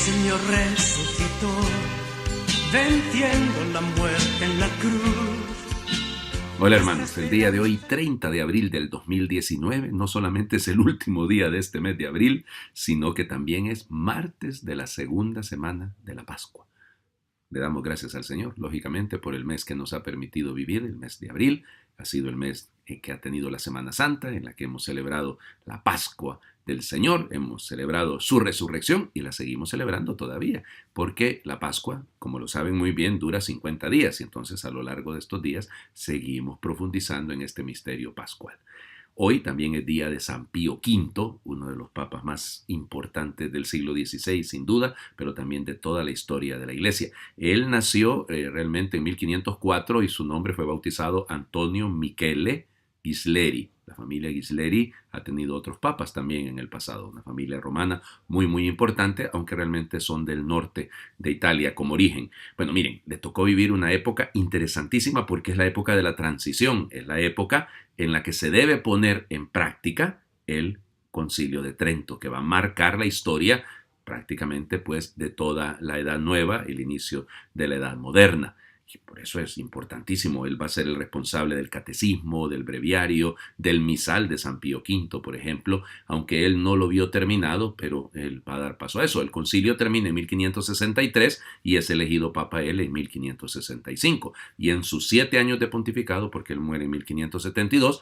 Señor resucitó, venciendo la muerte en la cruz. Hola hermanos, el día de hoy, 30 de abril del 2019, no solamente es el último día de este mes de abril, sino que también es martes de la segunda semana de la Pascua. Le damos gracias al Señor, lógicamente, por el mes que nos ha permitido vivir, el mes de abril. Ha sido el mes que ha tenido la Semana Santa, en la que hemos celebrado la Pascua del Señor, hemos celebrado su resurrección y la seguimos celebrando todavía, porque la Pascua, como lo saben muy bien, dura 50 días y entonces a lo largo de estos días seguimos profundizando en este misterio pascual. Hoy también es día de San Pío V, uno de los papas más importantes del siglo XVI, sin duda, pero también de toda la historia de la Iglesia. Él nació realmente en 1504 y su nombre fue bautizado Antonio Michele Ghisleri. La familia Ghisleri ha tenido otros papas también en el pasado, una familia romana muy importante, aunque realmente son del norte de Italia como origen. Bueno, miren, le tocó vivir una época interesantísima porque es la época de la transición, es la época en la que se debe poner en práctica el Concilio de Trento, que va a marcar la historia prácticamente pues de toda la Edad Nueva, el inicio de la Edad Moderna. Y por eso es importantísimo. Él va a ser el responsable del catecismo, del breviario, del misal de San Pío V, por ejemplo, aunque él no lo vio terminado, pero él va a dar paso a eso. El concilio termina en 1563 y es elegido Papa él en 1565. Y en sus 7 años de pontificado, porque él muere en 1572,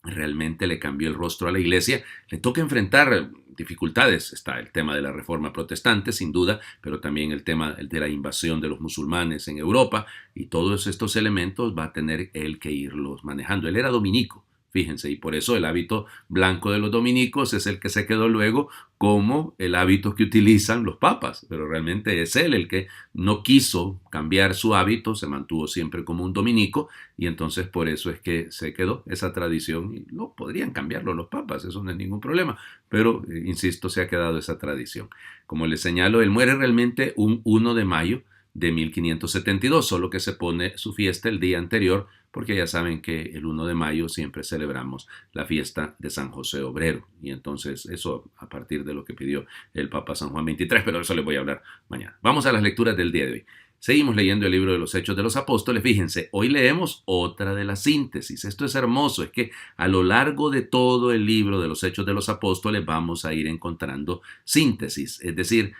realmente le cambió el rostro a la Iglesia. Le toca enfrentar dificultades. Está el tema de la Reforma Protestante, sin duda, pero también el tema de la invasión de los musulmanes en Europa, y todos estos elementos va a tener él que irlos manejando. Él era dominico, fíjense, y por eso el hábito blanco de los dominicos es el que se quedó luego como el hábito que utilizan los papas, pero realmente es él el que no quiso cambiar su hábito, se mantuvo siempre como un dominico, y entonces por eso es que se quedó esa tradición, y no podrían cambiarlo los papas, eso no es ningún problema, pero insisto, se ha quedado esa tradición. Como les señalo, él muere realmente un 1 de mayo de 1572, solo que se pone su fiesta el día anterior, porque ya saben que el 1 de mayo siempre celebramos la fiesta de San José Obrero, y entonces eso a partir de lo que pidió el Papa San Juan XXIII, pero de eso les voy a hablar mañana. Vamos a las lecturas del día de hoy. Seguimos leyendo el libro de los Hechos de los Apóstoles. Fíjense, hoy leemos otra de las síntesis. Esto es hermoso, es que a lo largo de todo el libro de los Hechos de los Apóstoles vamos a ir encontrando síntesis, es decir,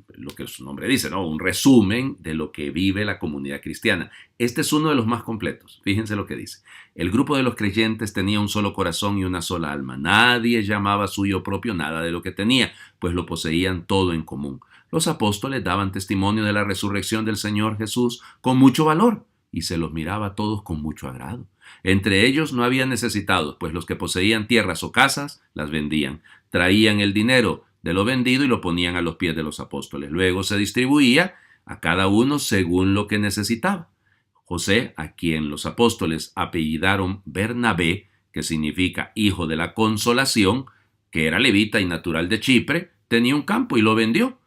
lo que su nombre dice, ¿no? Un resumen de lo que vive la comunidad cristiana. Este es uno de los más completos. Fíjense lo que dice. El grupo de los creyentes tenía un solo corazón y una sola alma. Nadie llamaba suyo propio nada de lo que tenía, pues lo poseían todo en común. Los apóstoles daban testimonio de la resurrección del Señor Jesús con mucho valor y se los miraba a todos con mucho agrado. Entre ellos no había necesitados, pues los que poseían tierras o casas las vendían, traían el dinero de lo vendido y lo ponían a los pies de los apóstoles. Luego se distribuía a cada uno según lo que necesitaba. José, a quien los apóstoles apellidaron Bernabé, que significa hijo de la consolación, que era levita y natural de Chipre, tenía un campo y lo vendió,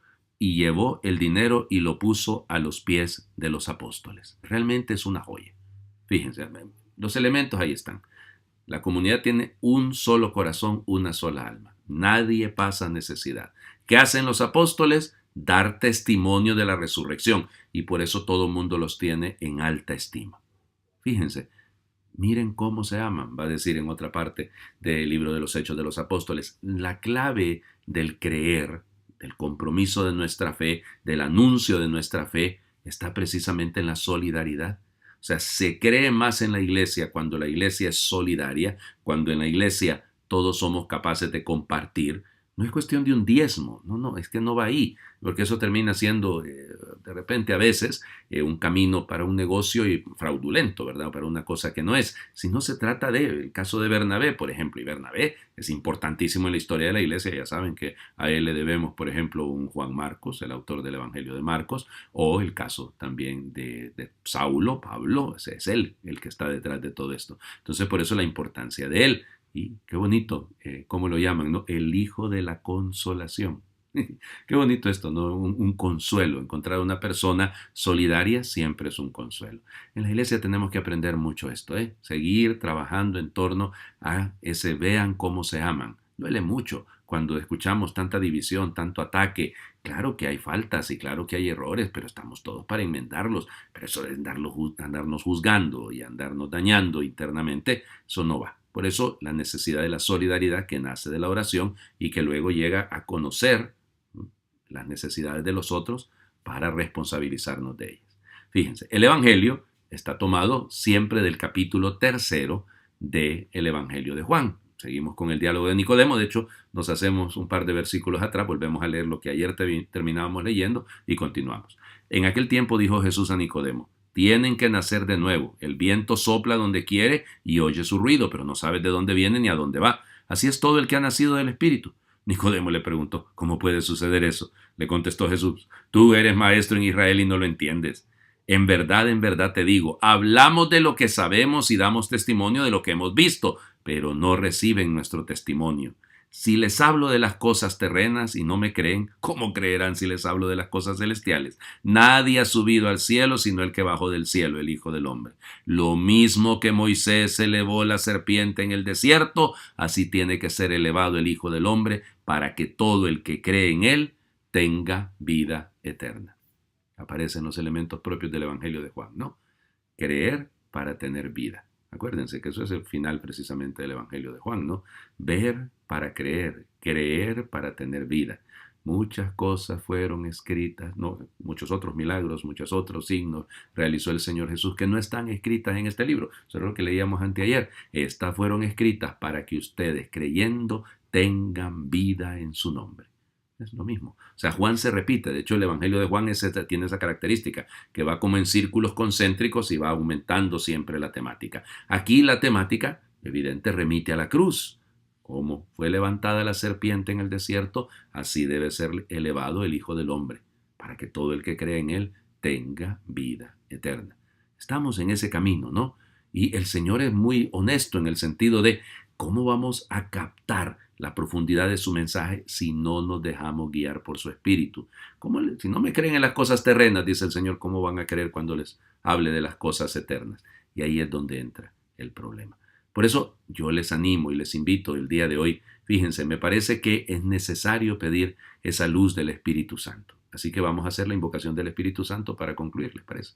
y llevó el dinero y lo puso a los pies de los apóstoles. Realmente es una joya. Fíjense, los elementos ahí están. La comunidad tiene un solo corazón, una sola alma. Nadie pasa necesidad. ¿Qué hacen los apóstoles? Dar testimonio de la resurrección, y por eso todo el mundo los tiene en alta estima. Fíjense, miren cómo se aman, va a decir en otra parte del libro de los Hechos de los Apóstoles. La clave del creer, del compromiso de nuestra fe, del anuncio de nuestra fe, está precisamente en la solidaridad. O sea, se cree más en la iglesia cuando la iglesia es solidaria, cuando en la iglesia todos somos capaces de compartir. No es cuestión de un diezmo, no, es que no va ahí, porque eso termina siendo de repente a veces un camino para un negocio y fraudulento, ¿verdad? Para una cosa que no es. Si no se trata del caso de Bernabé, por ejemplo, y Bernabé es importantísimo en la historia de la iglesia, ya saben que a él le debemos, por ejemplo, un Juan Marcos, el autor del Evangelio de Marcos, o el caso también de Saulo, Pablo, es él el que está detrás de todo esto. Entonces, por eso la importancia de él. Y qué bonito, ¿cómo lo llaman, no? El hijo de la consolación. Qué bonito esto, ¿no? Un consuelo. Encontrar una persona solidaria siempre es un consuelo. En la iglesia tenemos que aprender mucho esto, Seguir trabajando en torno a ese vean cómo se aman. Duele mucho cuando escuchamos tanta división, tanto ataque. Claro que hay faltas y claro que hay errores, pero estamos todos para enmendarlos. Pero eso de andarnos juzgando y andarnos dañando internamente, eso no va. Por eso la necesidad de la solidaridad que nace de la oración y que luego llega a conocer las necesidades de los otros para responsabilizarnos de ellas. Fíjense, el Evangelio está tomado siempre del capítulo 3 del Evangelio de Juan. Seguimos con el diálogo de Nicodemo. De hecho, nos hacemos un par de versículos atrás, volvemos a leer lo que ayer terminábamos leyendo y continuamos. En aquel tiempo dijo Jesús a Nicodemo: tienen que nacer de nuevo. El viento sopla donde quiere y oye su ruido, pero no sabes de dónde viene ni a dónde va. Así es todo el que ha nacido del Espíritu. Nicodemo le preguntó: ¿cómo puede suceder eso? Le contestó Jesús: tú eres maestro en Israel y no lo entiendes. En verdad te digo, hablamos de lo que sabemos y damos testimonio de lo que hemos visto, pero no reciben nuestro testimonio. Si les hablo de las cosas terrenas y no me creen, ¿cómo creerán si les hablo de las cosas celestiales? Nadie ha subido al cielo sino el que bajó del cielo, el Hijo del Hombre. Lo mismo que Moisés elevó la serpiente en el desierto, así tiene que ser elevado el Hijo del Hombre, para que todo el que cree en él tenga vida eterna. Aparecen los elementos propios del Evangelio de Juan, ¿no? Creer para tener vida. Acuérdense que eso es el final precisamente del Evangelio de Juan, ¿no? Ver para creer, creer para tener vida. Muchas cosas fueron escritas, no, muchos otros milagros, muchos otros signos realizó el Señor Jesús que no están escritas en este libro. Eso es lo que leíamos anteayer. Estas fueron escritas para que ustedes, creyendo, tengan vida en su nombre. Es lo mismo. O sea, Juan se repite. De hecho, el Evangelio de Juan tiene esa característica, que va como en círculos concéntricos y va aumentando siempre la temática. Aquí la temática, evidente, remite a la cruz. Como fue levantada la serpiente en el desierto, así debe ser elevado el Hijo del Hombre, para que todo el que cree en él tenga vida eterna. Estamos en ese camino, ¿no? Y el Señor es muy honesto en el sentido de cómo vamos a captar la profundidad de su mensaje si no nos dejamos guiar por su espíritu. Si no me creen en las cosas terrenas, dice el Señor, ¿cómo van a creer cuando les hable de las cosas eternas? Y ahí es donde entra el problema. Por eso yo les animo y les invito el día de hoy, fíjense, me parece que es necesario pedir esa luz del Espíritu Santo. Así que vamos a hacer la invocación del Espíritu Santo para concluir, ¿les parece?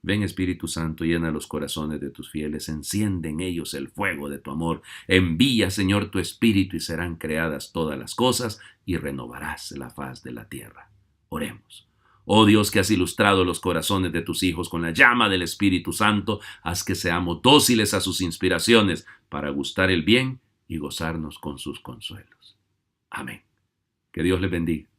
Ven, Espíritu Santo, llena los corazones de tus fieles, enciende en ellos el fuego de tu amor. Envía, Señor, tu Espíritu y serán creadas todas las cosas y renovarás la faz de la tierra. Oremos. Oh Dios, que has ilustrado los corazones de tus hijos con la llama del Espíritu Santo, haz que seamos dóciles a sus inspiraciones para gustar el bien y gozarnos con sus consuelos. Amén. Que Dios les bendiga.